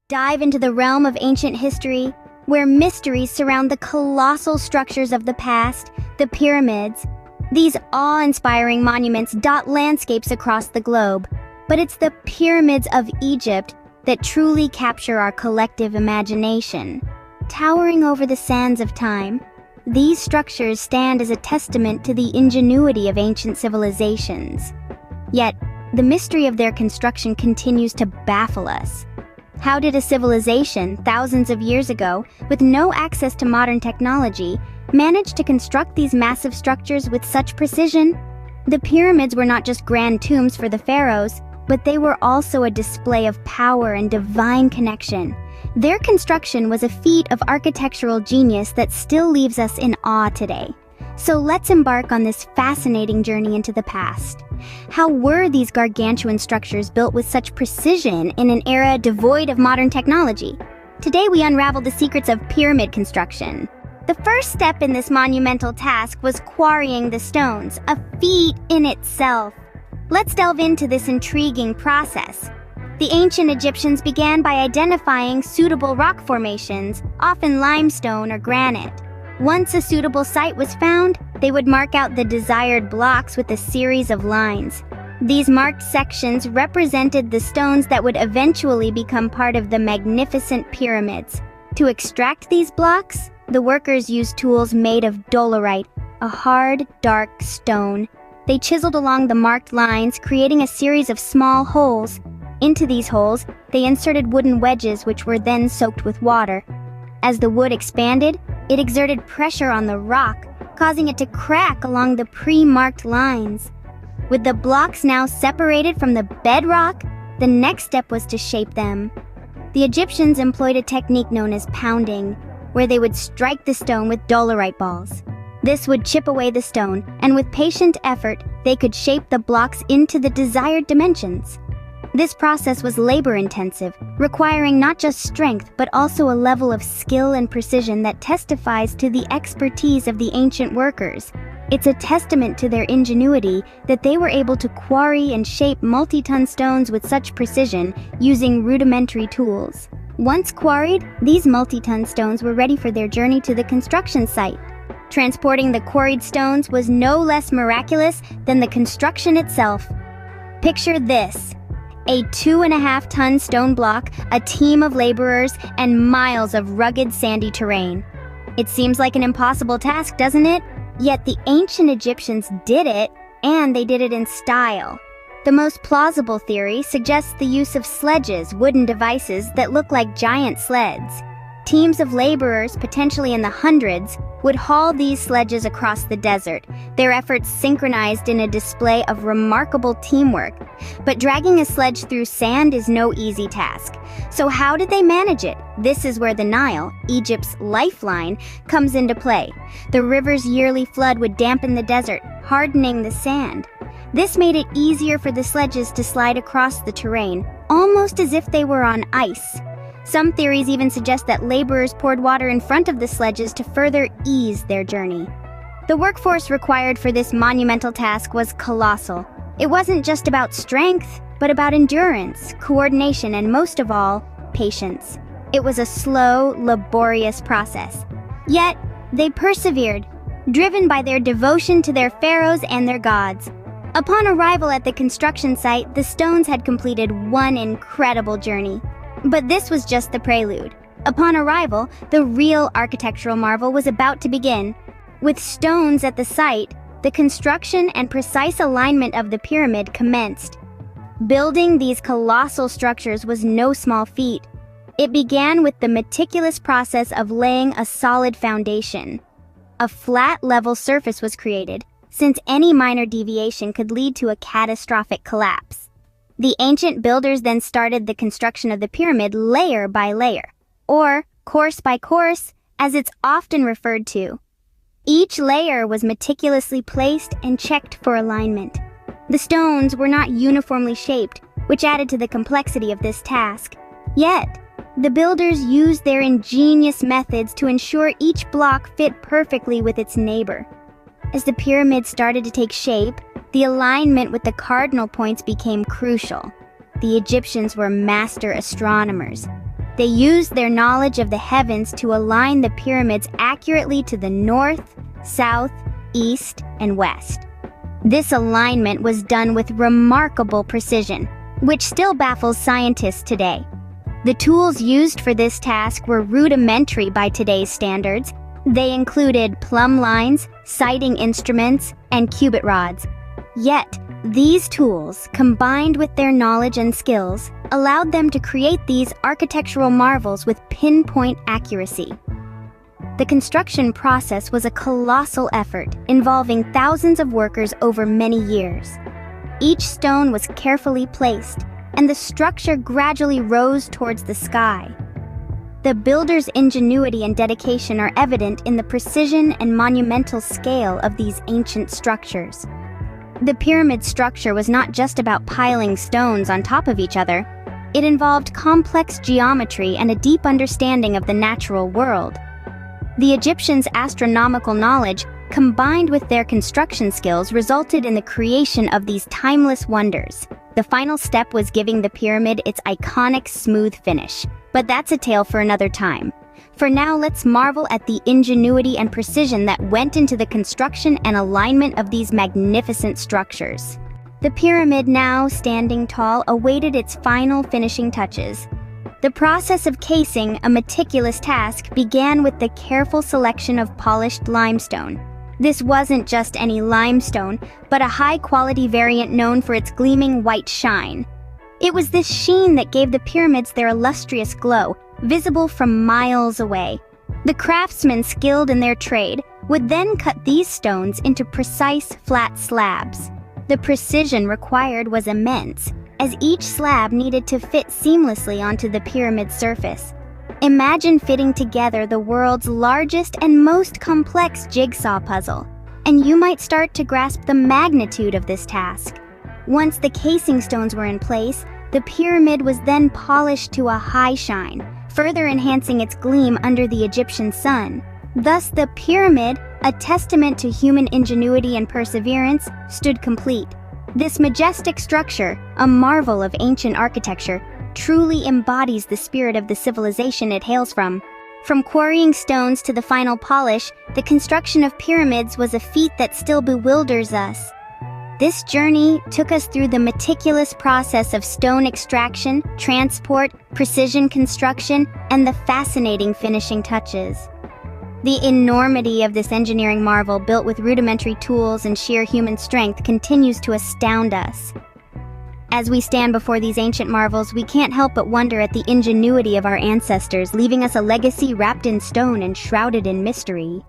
dive into the realm of ancient history, where mysteries surround the colossal structures of the past, the pyramids. These awe-inspiring monuments dot landscapes across the globe, but it's the pyramids of Egypt that truly capture our collective imagination. Towering over the sands of time, these structures stand as a testament to the ingenuity of ancient civilizations. Yet, the mystery of their construction continues to baffle us. How did a civilization, thousands of years ago, with no access to modern technology, manage to construct these massive structures with such precision? The pyramids were not just grand tombs for the pharaohs, but they were also a display of power and divine connection. Their construction was a feat of architectural genius that still leaves us in awe today. So let's embark on this fascinating journey into the past. How were these gargantuan structures built with such precision in an era devoid of modern technology? Today we unravel the secrets of pyramid construction. The first step in this monumental task was quarrying the stones, a feat in itself. Let's delve into this intriguing process. The ancient Egyptians began by identifying suitable rock formations, often limestone or granite. Once a suitable site was found, they would mark out the desired blocks with a series of lines. These marked sections represented the stones that would eventually become part of the magnificent pyramids. To extract these blocks, the workers used tools made of dolerite, a hard, dark stone. They chiseled along the marked lines, creating a series of small holes. Into these holes, they inserted wooden wedges which were then soaked with water. As the wood expanded, it exerted pressure on the rock, causing it to crack along the pre-marked lines. With the blocks now separated from the bedrock, the next step was to shape them. The Egyptians employed a technique known as pounding, where they would strike the stone with dolerite balls. This would chip away the stone, and with patient effort, they could shape the blocks into the desired dimensions. This process was labor-intensive, requiring not just strength but also a level of skill and precision that testifies to the expertise of the ancient workers. It's a testament to their ingenuity that they were able to quarry and shape multi-ton stones with such precision using rudimentary tools. Once quarried, these multi-ton stones were ready for their journey to the construction site. Transporting the quarried stones was no less miraculous than the construction itself. Picture this: a 2.5-ton stone block, a team of laborers, and miles of rugged sandy terrain. It seems like an impossible task, doesn't it? Yet the ancient Egyptians did it, and they did it in style. The most plausible theory suggests the use of sledges, wooden devices that look like giant sleds. Teams of laborers, potentially in the hundreds, would haul these sledges across the desert, their efforts synchronized in a display of remarkable teamwork. But dragging a sledge through sand is no easy task. So how did they manage it? This is where the Nile, Egypt's lifeline, comes into play. The river's yearly flood would dampen the desert, hardening the sand. This made it easier for the sledges to slide across the terrain, almost as if they were on ice. Some theories even suggest that laborers poured water in front of the sledges to further ease their journey. The workforce required for this monumental task was colossal. It wasn't just about strength, but about endurance, coordination, and most of all, patience. It was a slow, laborious process. Yet, they persevered, driven by their devotion to their pharaohs and their gods. Upon arrival at the construction site, the stones had completed one incredible journey. But this was just the prelude. Upon arrival, the real architectural marvel was about to begin. With stones at the site, the construction and precise alignment of the pyramid commenced. Building these colossal structures was no small feat. It began with the meticulous process of laying a solid foundation. A flat, level surface was created, since any minor deviation could lead to a catastrophic collapse. The ancient builders then started the construction of the pyramid layer by layer, or course by course, as it's often referred to. Each layer was meticulously placed and checked for alignment. The stones were not uniformly shaped, which added to the complexity of this task. Yet, the builders used their ingenious methods to ensure each block fit perfectly with its neighbor. As the pyramid started to take shape, the alignment with the cardinal points became crucial. The Egyptians were master astronomers. They used their knowledge of the heavens to align the pyramids accurately to the north, south, east, and west. This alignment was done with remarkable precision, which still baffles scientists today. The tools used for this task were rudimentary by today's standards. They included plumb lines, sighting instruments, and cubit rods. Yet, these tools, combined with their knowledge and skills, allowed them to create these architectural marvels with pinpoint accuracy. The construction process was a colossal effort, involving thousands of workers over many years. Each stone was carefully placed, and the structure gradually rose towards the sky. The builders' ingenuity and dedication are evident in the precision and monumental scale of these ancient structures. The pyramid structure was not just about piling stones on top of each other. It involved complex geometry and a deep understanding of the natural world. The Egyptians' astronomical knowledge, combined with their construction skills, resulted in the creation of these timeless wonders. The final step was giving the pyramid its iconic smooth finish. But that's a tale for another time. For now, let's marvel at the ingenuity and precision that went into the construction and alignment of these magnificent structures. The pyramid, now standing tall, awaited its final finishing touches. The process of casing, a meticulous task, began with the careful selection of polished limestone. This wasn't just any limestone, but a high-quality variant known for its gleaming white shine. It was this sheen that gave the pyramids their illustrious glow, visible from miles away. The craftsmen skilled in their trade would then cut these stones into precise, flat slabs. The precision required was immense, as each slab needed to fit seamlessly onto the pyramid surface. Imagine fitting together the world's largest and most complex jigsaw puzzle, and you might start to grasp the magnitude of this task. Once the casing stones were in place, the pyramid was then polished to a high shine, further enhancing its gleam under the Egyptian sun. Thus, the pyramid, a testament to human ingenuity and perseverance, stood complete. This majestic structure, a marvel of ancient architecture, truly embodies the spirit of the civilization it hails from. From quarrying stones to the final polish, the construction of pyramids was a feat that still bewilders us. This journey took us through the meticulous process of stone extraction, transport, precision construction, and the fascinating finishing touches. The enormity of this engineering marvel, built with rudimentary tools and sheer human strength, continues to astound us. As we stand before these ancient marvels, we can't help but wonder at the ingenuity of our ancestors, leaving us a legacy wrapped in stone and shrouded in mystery.